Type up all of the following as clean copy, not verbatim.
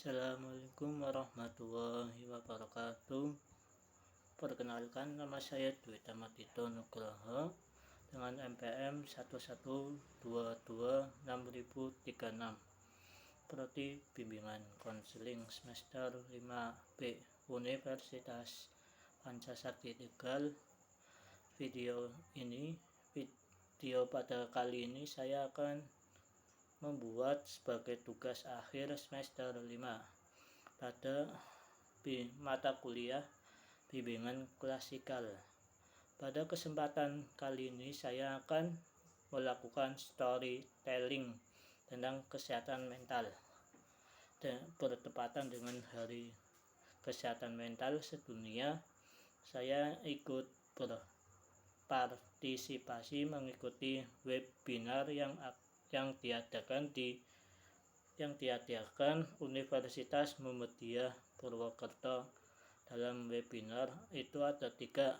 Assalamualaikum warahmatullahi wabarakatuh. Perkenalkan, nama saya Dwi Tamatito Nugroho dengan NPM 11226036. Prodi Bimbingan Konseling semester 5B Universitas Pancasakti Tegal. Video pada kali ini saya akan membuat sebagai tugas akhir semester 5 pada mata kuliah bimbingan klasikal. Pada kesempatan kali ini saya akan melakukan storytelling tentang kesehatan mental dan bertepatan dengan hari kesehatan mental sedunia. Saya ikut berpartisipasi mengikuti webinar yang diadakan Universitas Muhammadiyah Purwokerto. Dalam webinar itu ada 3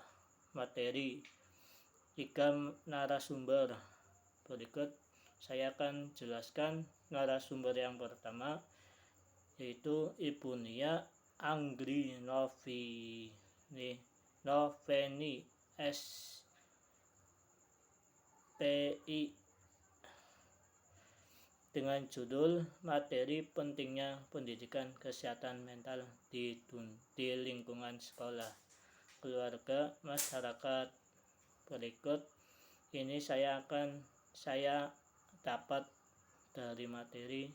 materi, 3 narasumber. Berikut saya akan jelaskan narasumber yang pertama, yaitu Ibu Nia Anggrinovieni SPI dengan judul materi pentingnya pendidikan kesehatan mental di lingkungan sekolah, keluarga, masyarakat. Berikut ini saya dapat dari materi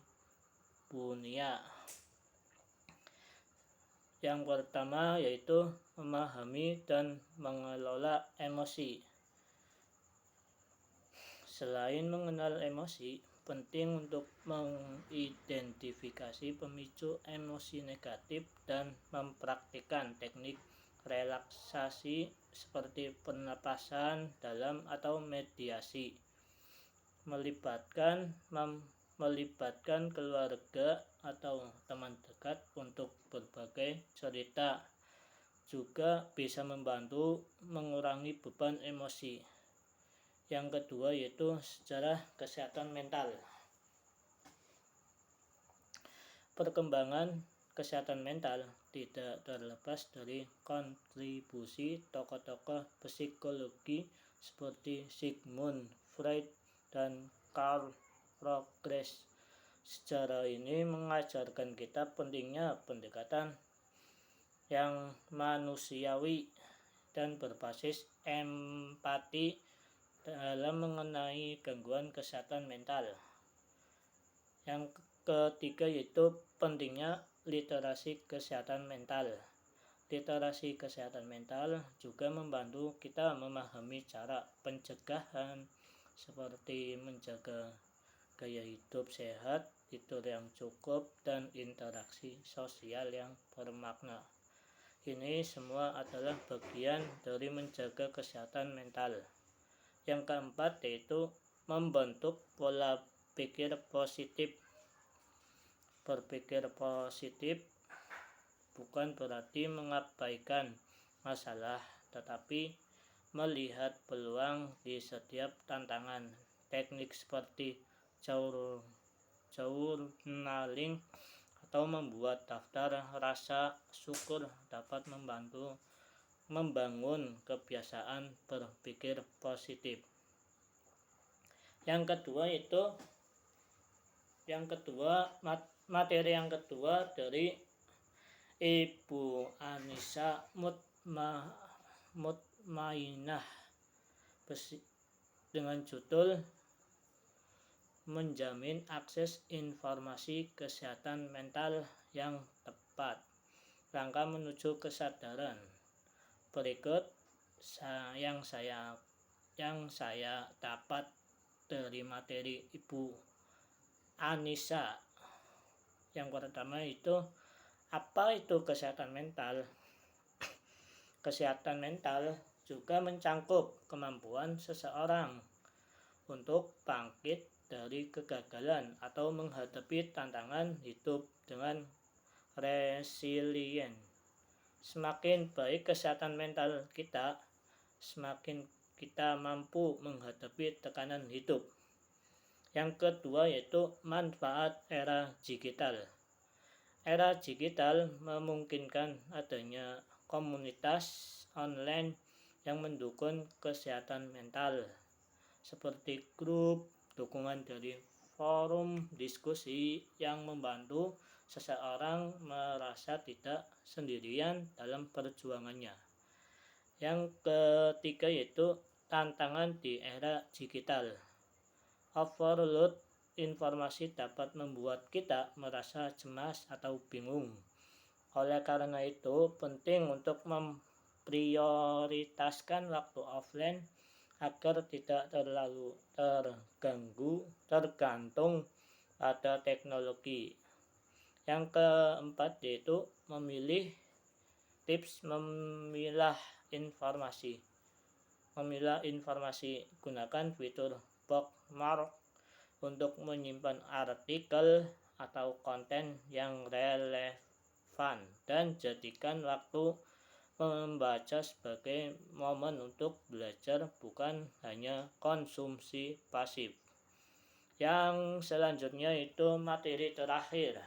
Bunia. Yang pertama yaitu memahami dan mengelola emosi. Selain mengenal emosi, penting untuk mengidentifikasi pemicu emosi negatif dan mempraktikkan teknik relaksasi seperti pernapasan dalam atau mediasi. Melibatkan keluarga atau teman dekat untuk berbagai cerita juga bisa membantu mengurangi beban emosi. Yang kedua yaitu sejarah kesehatan mental. Perkembangan kesehatan mental tidak terlepas dari kontribusi tokoh-tokoh psikologi seperti Sigmund Freud dan Carl Rogers. Sejarah ini mengajarkan kita pentingnya pendekatan yang manusiawi dan berbasis empati dalam mengenai gangguan kesehatan mental. Yang ketiga yaitu pentingnya literasi kesehatan mental. Literasi kesehatan mental juga membantu kita memahami cara pencegahan seperti menjaga gaya hidup sehat, tidur yang cukup, dan interaksi sosial yang bermakna. Ini semua adalah bagian dari menjaga kesehatan mental. Yang keempat yaitu membentuk pola pikir positif. Berpikir positif bukan berarti mengabaikan masalah, tetapi melihat peluang di setiap tantangan. Teknik seperti journaling atau membuat daftar rasa syukur dapat membantu membangun kebiasaan berpikir positif. Materi yang kedua dari Ibu Anissa Mutmainah dengan judul menjamin akses informasi kesehatan mental yang tepat, langkah menuju kesadaran. Berikut yang saya dapat dari materi Ibu Anissa. Yang pertama itu, apa itu kesehatan mental? Kesehatan mental juga mencangkup kemampuan seseorang untuk bangkit dari kegagalan atau menghadapi tantangan hidup dengan resilient. Semakin baik kesehatan mental kita, semakin kita mampu menghadapi tekanan hidup. Yang kedua yaitu manfaat era digital. Era digital memungkinkan adanya komunitas online yang mendukung kesehatan mental, seperti grup dukungan dari forum diskusi yang membantu seseorang merasa tidak sendirian dalam perjuangannya. Yang ketiga yaitu tantangan di era digital. Overload informasi dapat membuat kita merasa cemas atau bingung. Oleh karena itu, penting untuk memprioritaskan waktu offline agar tidak terlalu tergantung pada teknologi. Yang keempat yaitu tips memilah informasi. Gunakan fitur bookmark untuk menyimpan artikel atau konten yang relevan dan jadikan waktu membaca sebagai momen untuk belajar, bukan hanya konsumsi pasif. Yang selanjutnya itu materi terakhir,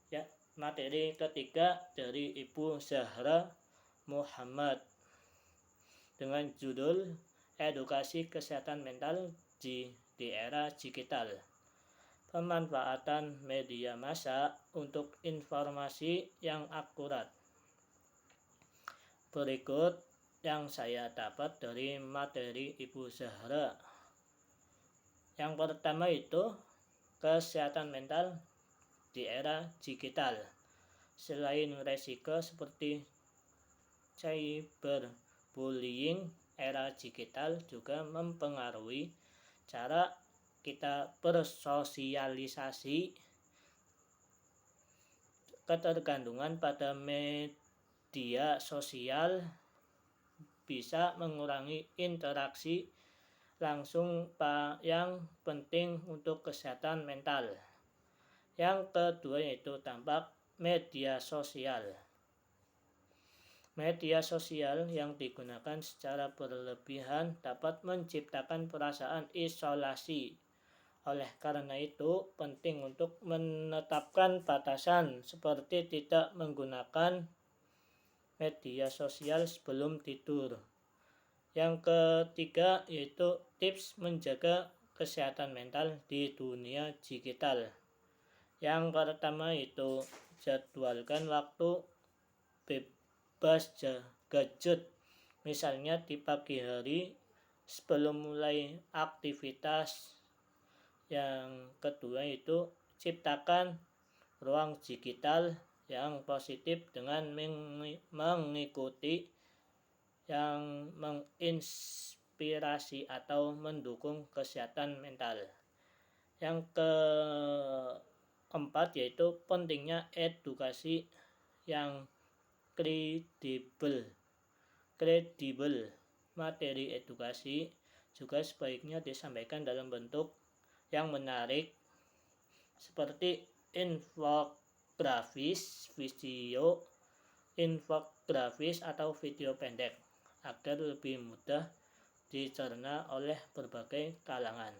ya, materi ketiga dari Ibu Zahra Muhammad dengan judul Edukasi Kesehatan Mental di Era Digital. Pemanfaatan media massa untuk informasi yang akurat. Berikut yang saya dapat dari materi Ibu Zahra. Yang pertama itu kesehatan mental di era digital. Selain resiko seperti cyberbullying, era digital juga mempengaruhi cara kita bersosialisasi. Ketergantungan pada media sosial bisa mengurangi interaksi langsung yang penting untuk kesehatan mental. Yang kedua yaitu dampak media sosial. Media sosial yang digunakan secara berlebihan dapat menciptakan perasaan isolasi. Oleh karena itu, penting untuk menetapkan batasan seperti tidak menggunakan media sosial sebelum tidur. Yang ketiga yaitu tips menjaga kesehatan mental di dunia digital. Yang pertama itu jadwalkan waktu bebas gadget, misalnya di pagi hari sebelum mulai aktivitas. Yang kedua itu ciptakan ruang digital yang positif dengan mengikuti yang menginspirasi atau mendukung kesehatan mental. Yang keempat yaitu pentingnya edukasi yang kredibel. Materi edukasi juga sebaiknya disampaikan dalam bentuk yang menarik seperti infografis atau video pendek agar lebih mudah dicerna oleh berbagai kalangan.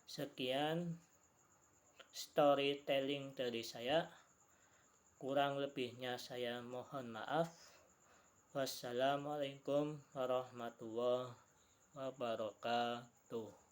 Sekian storytelling dari saya. Kurang lebihnya saya mohon maaf. Wassalamualaikum warahmatullahi wabarakatuh.